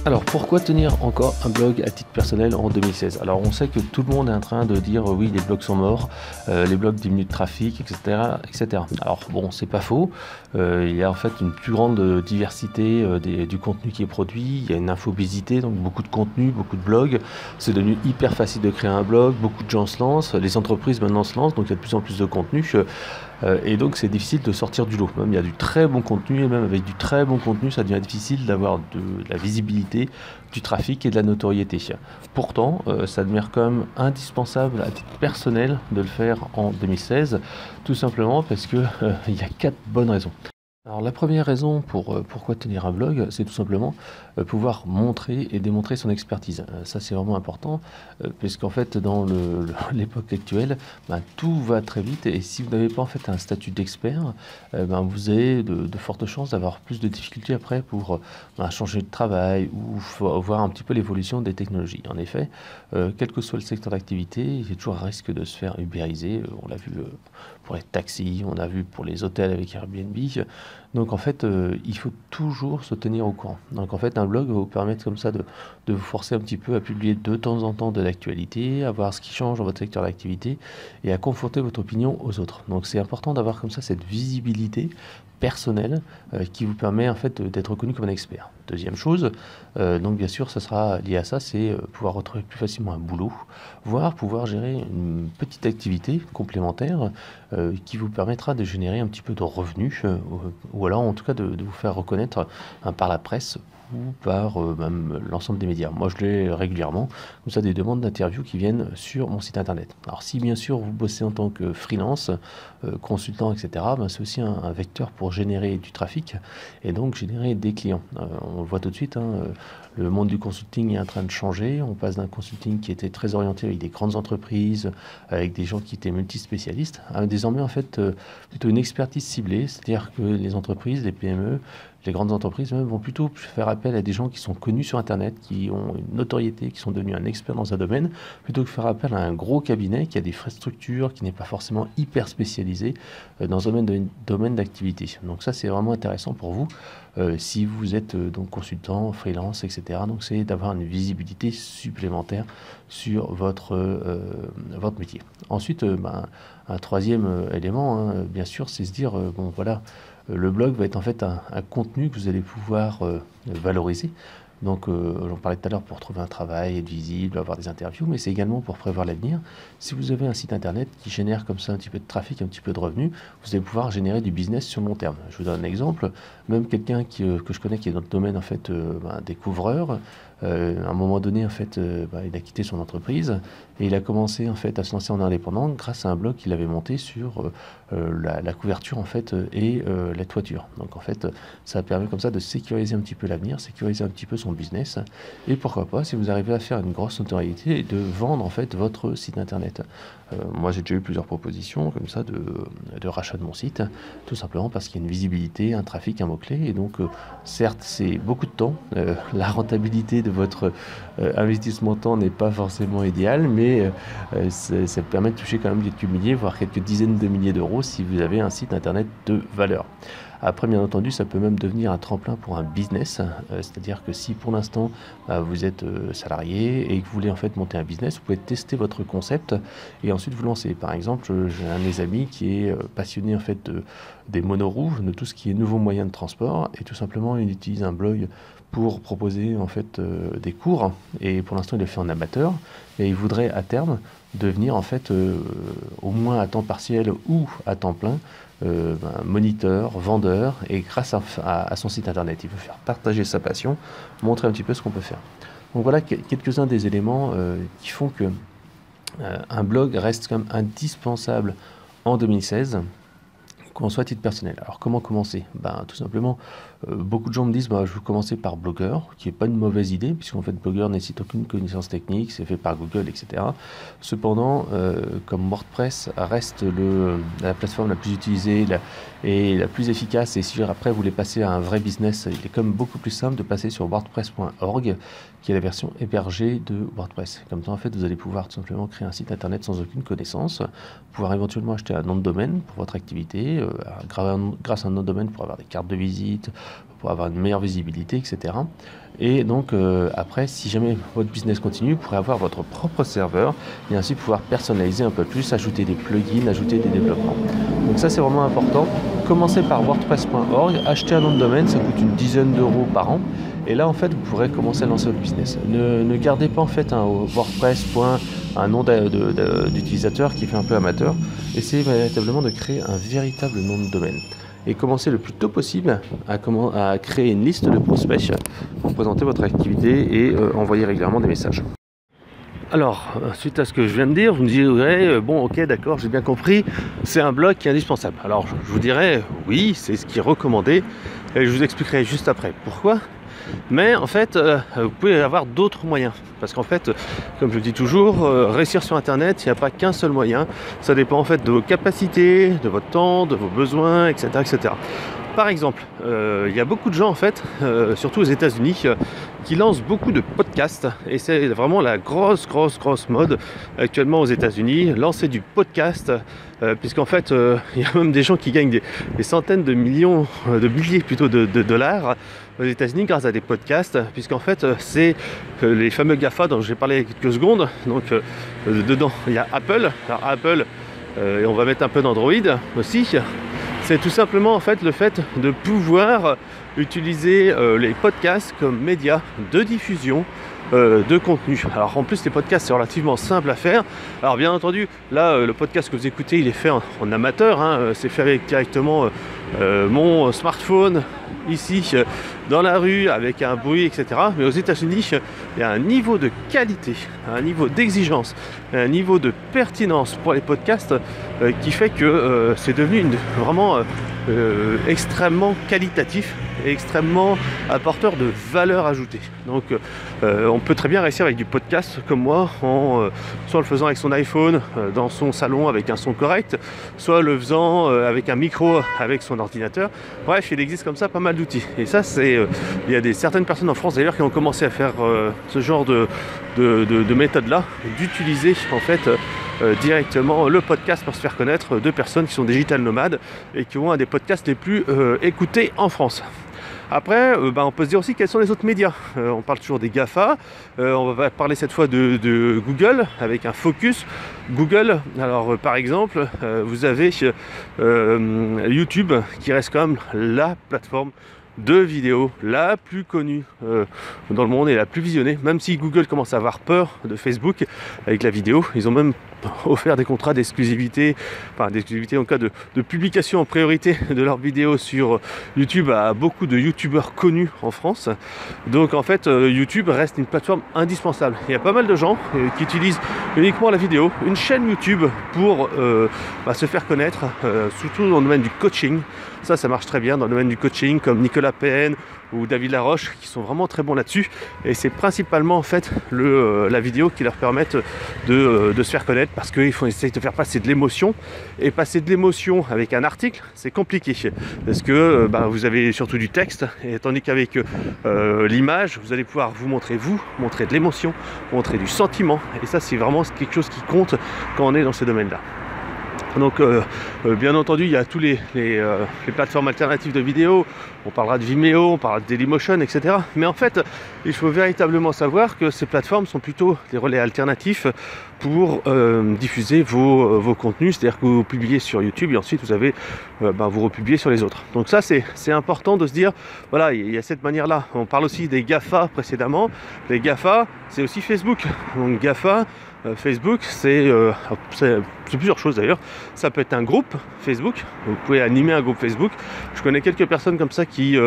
Alors, pourquoi tenir encore un blog à titre personnel en 2016? Alors, on sait que tout le monde est en train de dire oui, les blogs sont morts, les blogs diminuent de trafic, etc., etc. Alors, bon, c'est pas faux. Il y a en fait une plus grande diversité du contenu qui est produit. Il y a une infobésité, donc beaucoup de contenu, beaucoup de blogs. C'est devenu hyper facile de créer un blog. Beaucoup de gens se lancent. Les entreprises maintenant se lancent, donc il y a de plus en plus de contenu. Et donc c'est difficile de sortir du lot. Même il y a du très bon contenu et même avec du très bon contenu, ça devient difficile d'avoir de la visibilité, du trafic et de la notoriété. Pourtant, ça demeure quand même indispensable à titre personnel de le faire en 2016, tout simplement parce que il y a 4 bonnes raisons. Alors la première raison pour pourquoi tenir un blog, c'est tout simplement pouvoir montrer et démontrer son expertise. Ça c'est vraiment important, puisqu'en fait dans l'époque actuelle, tout va très vite et si vous n'avez pas en fait un statut d'expert, vous avez de fortes chances d'avoir plus de difficultés après pour changer de travail ou voir un petit peu l'évolution des technologies. En effet, quel que soit le secteur d'activité, il y a toujours un risque de se faire ubériser. On l'a vu pour les taxis, on a vu pour les hôtels avec Airbnb. Donc en fait, il faut toujours se tenir au courant. Donc en fait, un blog va vous permettre comme ça de vous forcer un petit peu à publier de temps en temps de l'actualité, à voir ce qui change dans votre secteur d'activité et à confronter votre opinion aux autres. Donc c'est important d'avoir comme ça cette visibilité personnelle qui vous permet en fait d'être reconnu comme un expert. Deuxième chose, donc bien sûr, ça sera lié à ça, c'est pouvoir retrouver plus facilement un boulot, voire pouvoir gérer une petite activité complémentaire qui vous permettra de générer un petit peu de revenus, ou alors en tout cas de vous faire reconnaître par la presse ou par même l'ensemble des médias. Moi, je l'ai régulièrement, comme ça, des demandes d'interview qui viennent sur mon site internet. Alors, si bien sûr vous bossez en tant que freelance, consultant, etc., c'est aussi un vecteur pour générer du trafic et donc générer des clients. On le voit tout de suite, le monde du consulting est en train de changer. On passe d'un consulting qui était très orienté avec des grandes entreprises, avec des gens qui étaient multispécialistes, à désormais en fait plutôt une expertise ciblée, c'est-à-dire que les entreprises, les PME, les grandes entreprises même vont plutôt faire appel à des gens qui sont connus sur Internet, qui ont une notoriété, qui sont devenus un expert dans un domaine, plutôt que faire appel à un gros cabinet qui a des frais de structure, qui n'est pas forcément hyper spécialisé dans un domaine d'activité. Donc ça, c'est vraiment intéressant pour vous si vous êtes donc consultant, freelance, etc. Donc c'est d'avoir une visibilité supplémentaire sur votre métier. Ensuite, un troisième élément, bien sûr, c'est se dire, bon voilà, le blog va être en fait un contenu que vous allez pouvoir valoriser. Donc, j'en parlais tout à l'heure pour trouver un travail, être visible, avoir des interviews, mais c'est également pour prévoir l'avenir. Si vous avez un site internet qui génère comme ça un petit peu de trafic, un petit peu de revenus, vous allez pouvoir générer du business sur le long terme. Je vous donne un exemple. Même quelqu'un que je connais qui est dans le domaine en fait découvreur, à un moment donné en fait, il a quitté son entreprise et il a commencé en fait à se lancer en indépendant grâce à un blog qu'il avait monté sur la couverture en fait et la toiture. Donc en fait, ça permet comme ça de sécuriser un petit peu l'avenir, sécuriser un petit peu son business et pourquoi pas si vous arrivez à faire une grosse notoriété de vendre en fait votre site internet. Moi j'ai déjà eu plusieurs propositions comme ça de rachat de mon site, tout simplement parce qu'il y a une visibilité, un trafic, un mot-clé et donc certes c'est beaucoup de temps, la rentabilité de votre investissement temps n'est pas forcément idéal, mais ça permet de toucher quand même quelques milliers, voire quelques dizaines de milliers d'euros si vous avez un site internet de valeur. Après, bien entendu, ça peut même devenir un tremplin pour un business, c'est-à-dire que si pour l'instant vous êtes salarié et que vous voulez en fait monter un business, vous pouvez tester votre concept et ensuite vous lancer. Par exemple, j'ai un de mes amis qui est passionné en fait des monoroues, de tout ce qui est nouveaux moyens de transport et tout simplement il utilise un blog pour proposer en fait des cours et pour l'instant il le fait en amateur et il voudrait à terme devenir en fait au moins à temps partiel ou à temps plein moniteur, vendeur et grâce à son site internet il veut faire partager sa passion, montrer un petit peu ce qu'on peut faire. Donc voilà quelques-uns des éléments qui font que un blog reste quand même indispensable en 2016 qu'on soit à titre personnel. Alors comment commencer? Tout simplement, beaucoup de gens me disent je vais commencer par blogueur, qui n'est pas une mauvaise idée, puisqu'en fait blogueur ne nécessite aucune connaissance technique, c'est fait par Google, etc. Cependant, comme WordPress reste la plateforme la plus utilisée et la plus efficace, et si après vous voulez passer à un vrai business, il est quand même beaucoup plus simple de passer sur wordpress.org, qui est la version hébergée de WordPress. Comme ça, en fait, vous allez pouvoir tout simplement créer un site internet sans aucune connaissance, pouvoir éventuellement acheter un nom de domaine pour votre activité, grâce à un nom de domaine pour avoir des cartes de visite, pour avoir une meilleure visibilité, etc. Et donc après, si jamais votre business continue, vous pourrez avoir votre propre serveur et ainsi pouvoir personnaliser un peu plus, ajouter des plugins, ajouter des développements. Donc ça, c'est vraiment important. Commencez par wordpress.org, achetez un nom de domaine, ça coûte une dizaine d'euros par an. Et là, en fait, vous pourrez commencer à lancer votre business. Ne gardez pas en fait un WordPress. Un nom d'utilisateur qui fait un peu amateur. Essayez véritablement de créer un véritable nom de domaine. Et commencez le plus tôt possible à créer une liste de prospects pour présenter votre activité et envoyer régulièrement des messages. Alors, suite à ce que je viens de dire, vous me direz, bon ok d'accord, j'ai bien compris, c'est un blog qui est indispensable. Alors je vous dirais, oui, c'est ce qui est recommandé, et je vous expliquerai juste après pourquoi. Mais en fait, vous pouvez avoir d'autres moyens. Parce qu'en fait, comme je le dis toujours, réussir sur Internet, il n'y a pas qu'un seul moyen. Ça dépend en fait de vos capacités, de votre temps, de vos besoins, etc. etc. Par exemple, il y a beaucoup de gens en fait, surtout aux États-Unis, qui lancent beaucoup de podcasts. Et c'est vraiment la grosse mode actuellement aux États-Unis, lancer du podcast. Puisqu'en fait, il y a même des gens qui gagnent des centaines de millions, de milliers plutôt de dollars aux États-Unis grâce à des podcasts, puisqu'en fait, c'est les fameux GAFA dont j'ai parlé il y a quelques secondes. Donc, dedans, il y a Apple. Alors, Apple, et on va mettre un peu d'Android aussi. C'est tout simplement en fait le fait de pouvoir utiliser les podcasts comme média de diffusion de contenu. Alors en plus les podcasts c'est relativement simple à faire. Alors bien entendu là le podcast que vous écoutez il est fait en amateur, c'est fait avec directement mon smartphone ici dans la rue avec un bruit etc. Mais aux États-Unis il y a un niveau de qualité, un niveau d'exigence, un niveau de pertinence pour les podcasts qui fait que c'est devenu vraiment extrêmement qualitatif et extrêmement apporteur de valeur ajoutée. Donc on peut très bien réussir avec du podcast comme moi, soit le faisant avec son iPhone dans son salon avec un son correct, soit le faisant avec un micro avec son ordinateur. Bref, il existe comme ça pas mal d'outils. Et ça, il y a certaines personnes en France d'ailleurs qui ont commencé à faire ce genre de méthode-là, d'utiliser en fait directement le podcast pour se faire connaître de personnes qui sont digital nomades et qui ont un des podcasts les plus écoutés en France. Après, on peut se dire aussi quels sont les autres médias. On parle toujours des GAFA, on va parler cette fois de Google avec un focus Google. Alors par exemple, vous avez YouTube qui reste quand même la plateforme de vidéos la plus connue dans le monde et la plus visionnée, même si Google commence à avoir peur de Facebook avec la vidéo. Ils ont même offert des contrats d'exclusivité, en cas de publication en priorité de leurs vidéos sur YouTube à beaucoup de youtubeurs connus en France. Donc en fait YouTube reste une plateforme indispensable. Il y a pas mal de gens qui utilisent uniquement la vidéo, une chaîne YouTube pour se faire connaître, surtout dans le domaine du coaching. Ça marche très bien dans le domaine du coaching, comme Nicolas Penn ou David Laroche, qui sont vraiment très bons là-dessus. Et c'est principalement en fait la vidéo qui leur permettent de se faire connaître, parce qu'ils font essayer de faire passer de l'émotion. Et passer de l'émotion avec un article, c'est compliqué, parce que vous avez surtout du texte, et tandis qu'avec l'image, vous allez pouvoir montrer de l'émotion, montrer du sentiment. Et ça, c'est vraiment quelque chose qui compte quand on est dans ces domaines-là. Donc bien entendu il y a tous les plateformes alternatives de vidéos, on parlera de Vimeo, on parlera de Dailymotion, etc. Mais en fait il faut véritablement savoir que ces plateformes sont plutôt des relais alternatifs pour diffuser vos contenus, c'est-à-dire que vous publiez sur YouTube et ensuite vous avez vous republiez sur les autres. Donc ça c'est important de se dire, voilà, il y a cette manière-là. On parle aussi des GAFA précédemment. Les GAFA c'est aussi Facebook. Donc GAFA, Facebook, c'est plusieurs choses d'ailleurs. Ça peut être un groupe Facebook, vous pouvez animer un groupe Facebook. Je connais quelques personnes comme ça qui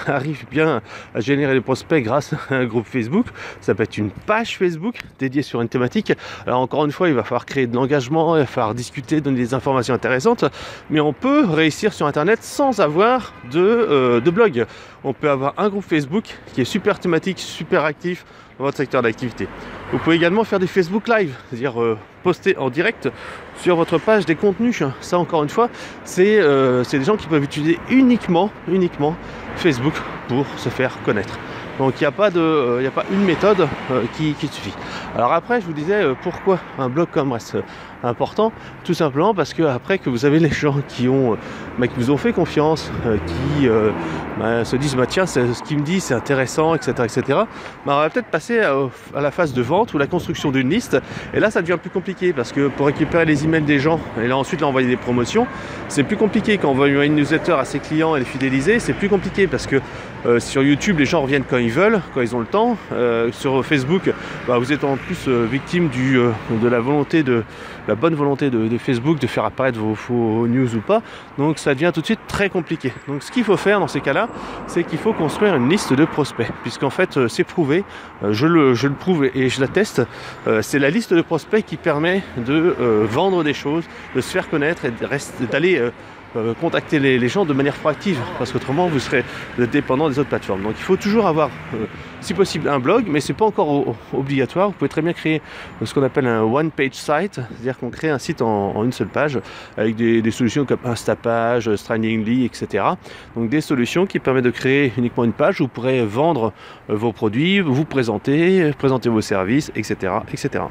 arrivent bien à générer des prospects grâce à un groupe Facebook. Ça peut être une page Facebook dédiée sur une thématique. Alors encore une fois, il va falloir créer de l'engagement, il va falloir discuter, donner des informations intéressantes, mais on peut réussir sur Internet sans avoir de blog. On peut avoir un groupe Facebook qui est super thématique, super actif dans votre secteur d'activité. Vous pouvez également faire des Facebook Live, c'est-à-dire poster en direct sur votre page des contenus. Ça, encore une fois, c'est des gens qui peuvent utiliser uniquement Facebook pour se faire connaître. Donc il n'y a pas une méthode qui suffit. Alors après, je vous disais pourquoi un blog comme reste important, tout simplement parce que après que vous avez les gens qui vous ont fait confiance, qui se disent tiens, ce qu'il me dit c'est intéressant, etc., on va peut-être passer à la phase de vente ou la construction d'une liste, et là ça devient plus compliqué parce que pour récupérer les emails des gens et là ensuite envoyer des promotions, c'est plus compliqué. Quand on va envoyer une newsletter à ses clients et les fidéliser, c'est plus compliqué parce que sur YouTube les gens reviennent quand ils veulent, quand ils ont le temps. Sur Facebook, vous êtes en plus victime de la bonne volonté de Facebook de faire apparaître vos news ou pas, donc ça devient tout de suite très compliqué. Donc ce qu'il faut faire dans ces cas-là, c'est qu'il faut construire une liste de prospects, puisqu'en fait c'est prouvé, je le prouve et je l'atteste, c'est la liste de prospects qui permet de vendre des choses, de se faire connaître et d'aller contacter les gens de manière proactive, parce qu'autrement vous serez dépendant des autres plateformes. Donc il faut toujours avoir si possible un blog, mais c'est pas encore obligatoire. Vous pouvez très bien créer ce qu'on appelle un one page site, c'est-à-dire qu'on crée un site en une seule page avec des solutions comme Instapage, Strandingly, etc. Donc des solutions qui permettent de créer uniquement une page où vous pourrez vendre vos produits, vous présenter vos services, etc., etc.